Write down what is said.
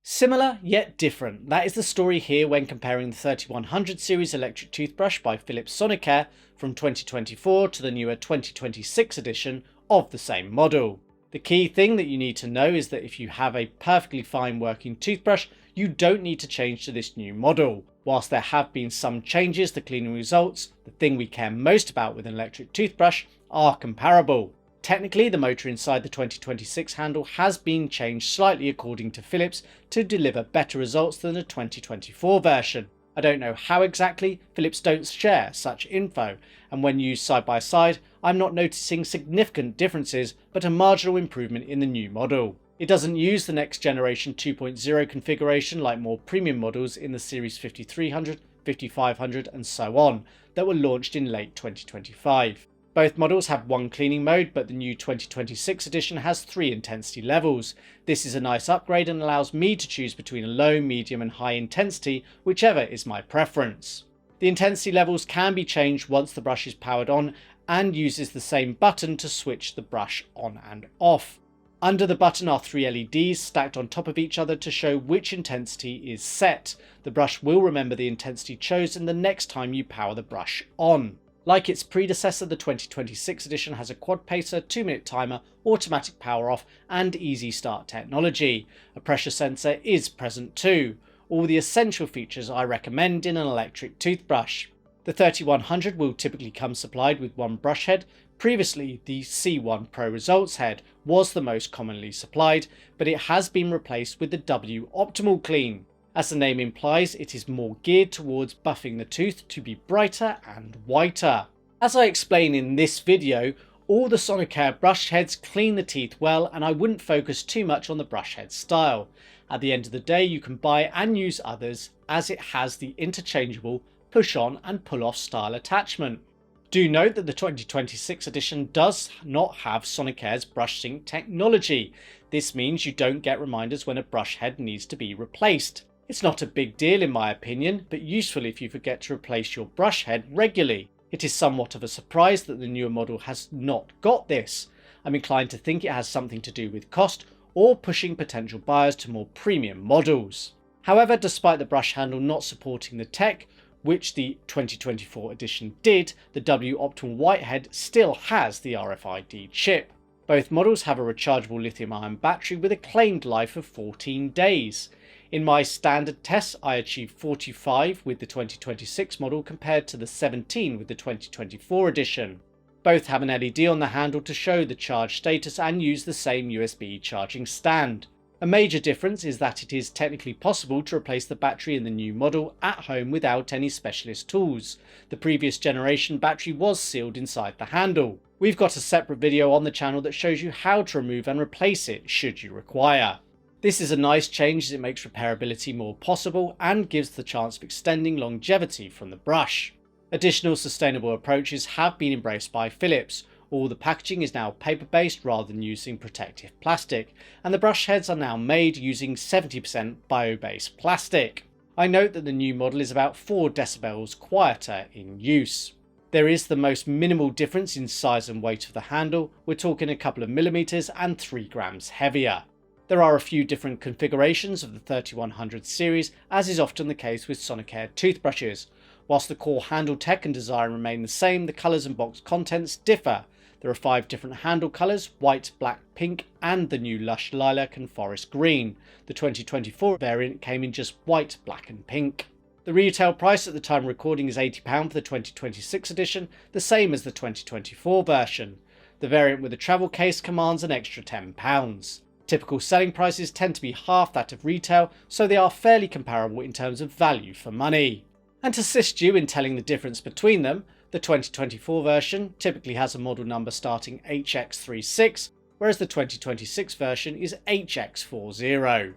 Similar yet different. That is the story here when comparing the 3100 series electric toothbrush by Philips Sonicare from 2024 to the newer 2026 edition of the same model. The key thing that you need to know is that if you have a perfectly fine working toothbrush, you don't need to change to this new model. Whilst there have been some changes, the cleaning results, the thing we care most about with an electric toothbrush, are comparable. Technically, the motor inside the 2026 handle has been changed slightly according to Philips to deliver better results than the 2024 version. I don't know how exactly, Philips don't share such info, and when used side by side, I'm not noticing significant differences, but a marginal improvement in the new model. It doesn't use the next generation 2.0 configuration like more premium models in the Series 5300, 5500 and so on, that were launched in late 2025. Both models have one cleaning mode, but the new 2026 edition has 3 intensity levels. This is a nice upgrade and allows me to choose between a low, medium and high intensity, whichever is my preference. The intensity levels can be changed once the brush is powered on and uses the same button to switch the brush on and off. Under the button are 3 LEDs stacked on top of each other to show which intensity is set. The brush will remember the intensity chosen the next time you power the brush on. Like its predecessor, the 2026 edition has a quad pacer, 2-minute timer, automatic power off and easy start technology. A pressure sensor is present too. All the essential features I recommend in an electric toothbrush. The 3100 will typically come supplied with one brush head. Previously, the C1 Pro Results head was the most commonly supplied, but it has been replaced with the W Optimal Clean. As the name implies, it is more geared towards buffing the tooth to be brighter and whiter. As I explain in this video, all the Sonicare brush heads clean the teeth well, and I wouldn't focus too much on the brush head style. At the end of the day, you can buy and use others as it has the interchangeable push on and pull off style attachment. Do note that the 2026 edition does not have Sonicare's brush sync technology. This means you don't get reminders when a brush head needs to be replaced. It's not a big deal in my opinion, but useful if you forget to replace your brush head regularly. It is somewhat of a surprise that the newer model has not got this. I'm inclined to think it has something to do with cost or pushing potential buyers to more premium models. However, despite the brush handle not supporting the tech, which the 2024 edition did, the W Optimal Whitehead still has the RFID chip. Both models have a rechargeable lithium-ion battery with a claimed life of 14 days. In my standard tests, I achieved 45 with the 2026 model compared to the 17 with the 2024 edition. Both have an LED on the handle to show the charge status and use the same USB charging stand. A major difference is that it is technically possible to replace the battery in the new model at home without any specialist tools. The previous generation battery was sealed inside the handle. We've got a separate video on the channel that shows you how to remove and replace it should you require. This is a nice change as it makes repairability more possible and gives the chance of extending longevity from the brush. Additional sustainable approaches have been embraced by Philips. All the packaging is now paper-based rather than using protective plastic, and the brush heads are now made using 70% bio-based plastic. I note that the new model is about 4 decibels quieter in use. There is the most minimal difference in size and weight of the handle. We're talking a couple of millimeters and 3 grams heavier. There are a few different configurations of the 3100 series, as is often the case with Sonicare toothbrushes. Whilst the core handle tech and design remain the same, the colours and box contents differ. There are 5 different handle colours: white, black, pink and the new lush lilac and forest green. The 2024 variant came in just white, black and pink. The retail price at the time of recording is £80 for the 2026 edition, the same as the 2024 version. The variant with the travel case commands an extra £10. Typical selling prices tend to be half that of retail, so they are fairly comparable in terms of value for money. And to assist you in telling the difference between them, the 2024 version typically has a model number starting HX36, whereas the 2026 version is HX40.